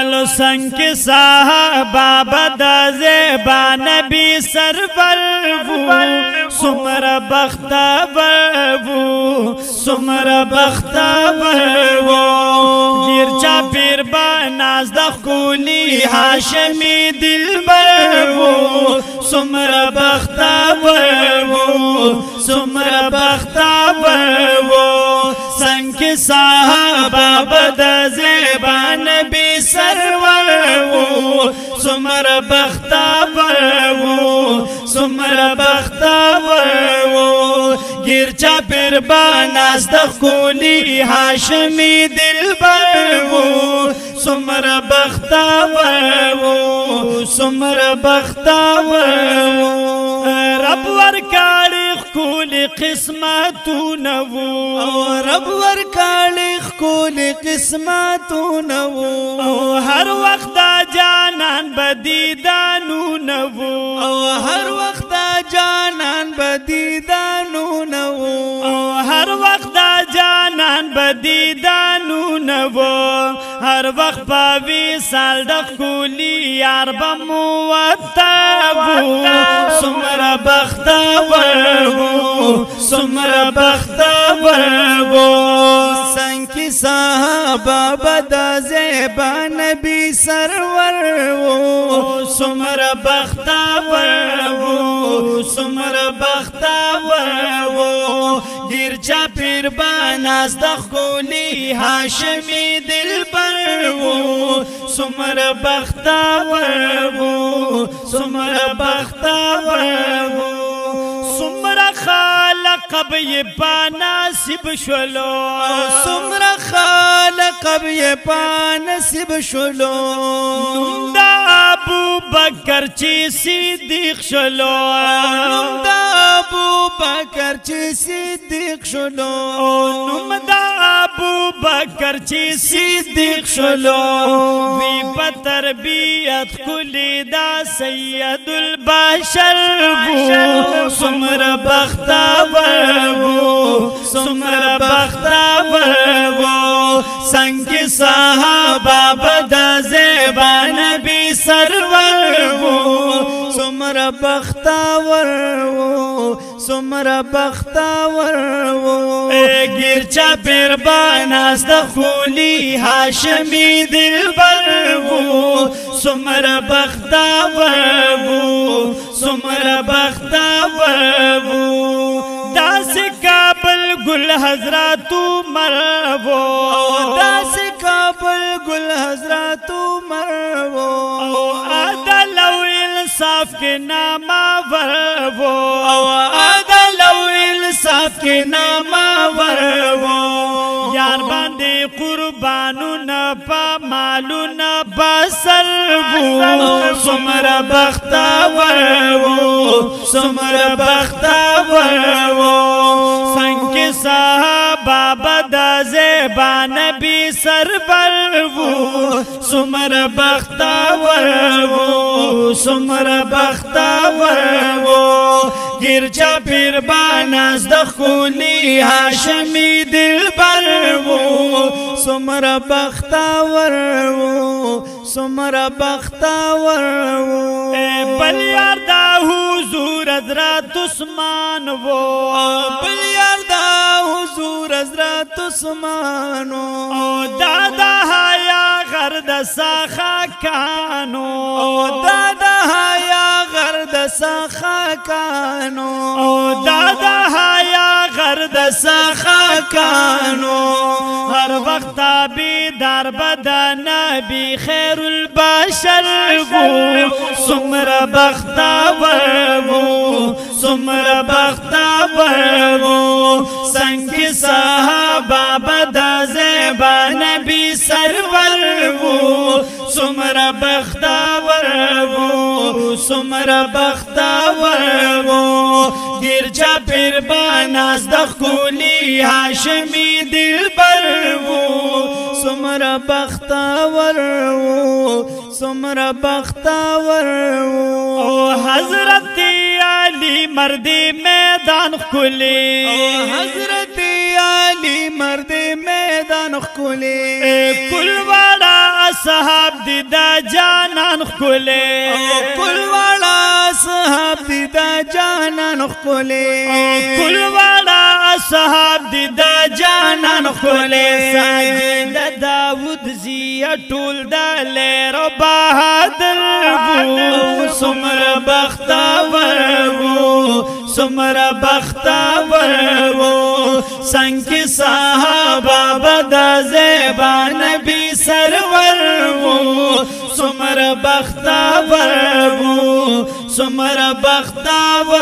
ولو سنگ صحابہ بدا زیبا نبی سرور وو سمر بختور وو سمر بختور وو گیر چاپیر با ناز دخولی ہاشمی دلبر وو سمر بختور وو سمر بختور وو سنگ صحابہ بدا زیبا نبی سرور وو سمر بختور وو سمر بختور وو گیر چاپیر با ناز دخولی ہاشمی دلبر وو سمر بختور وو سمر بختور وو رب ورکاڑی خکولی قسمتون وو رب ورکاڑی خکولی قسمتون وو ہر وقت دا جانان بدیدانون وو ہر وقت دا جانان بدیدانون وو ہر وقت دا جانان بدیدانون وو ہر وقت پاوی سال دخولی یار بموتابو سمر بختور وو سمر بختور وو سنگ صحابہ بدا زیبا نبی سرور وو سمر بختور وو سمر بختور وو گیر چاپیر با ناز دخولی ہاشمی دلبر وو سمر بختور وو سمر بختور وو سمر خالق بی پاناسب شلو سمر خالق بی پاناسب شلو نم دا ابو بکر چی صدیق شلو نم دا ابو بکر چی صدیق شلو نم دا ابو بکر چی صدیق شلو وی پتربیت کلی دا سید البشر وو سمر بختور وو سمر بختور وو سنگ صحابہ بدا زیبا نبی سرور وو سمر بختور وو سمر بختور وو گیر چاپیر با ناز دخولی ہاشمی دلبر وو سمر بختور وو سمر بختور وو داس کابل گل حضرات مرو داس کابل گل حضرات مرو عدل و انصاف کے نامہ ورو عدل و انصاف کے نامہ ورو یار باندے قربانو نپا مالو نپا سرو سمر بختور وو سمر بختور وو سنگ صحابہ بدا زیبا نبی سرور وو سمر بختور وو سمر بختور وو گیر چاپیر با ناز دخولی ہاشمی دلبر وو سمر بختور وو سمر بختور وو بل یار دا حضور حضرت عثمان وو بل یار دا حضور حضرت عثمان وو دادا حیا غرد ساخا کانو دادا حیا غرد ساخا کانو دادا حیا غرد ساخا کانو ہر وقت بیدار بدا نبی خیر البشر وو سمر بختور وو سمر بختور وو سنگ صحابہ بدا زیبا نبی سرور وو سمر بختور وو سمر بختور وو گیر چاپیر با ناز دخولی ہاشمی دلبر وو سمر بختور وو سمر بختور وو حضرت علی مرد میدان کھلی حضرت علی مرد میدان کھلی کل والا صاحب دی دا جانان خکولے کل والا صاحب دی دا جانان خکولے کل والا صاحب دی دا جانان خکولے ساجد داود زیا ټول دا لیر بہادر وو سمر بختور وو سمر بختور وو سنگ صحابہ بدا زیبا نبی سرور وو سمر بختور وو سمر بختور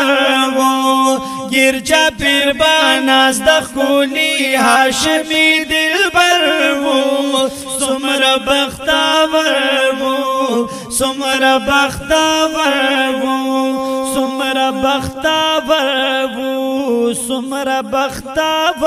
وو گرجا پیر باناز دخولی ہاشمی دلبر وو سمر بختور وو سمر بختور وو سمر بختور وو سمر بختور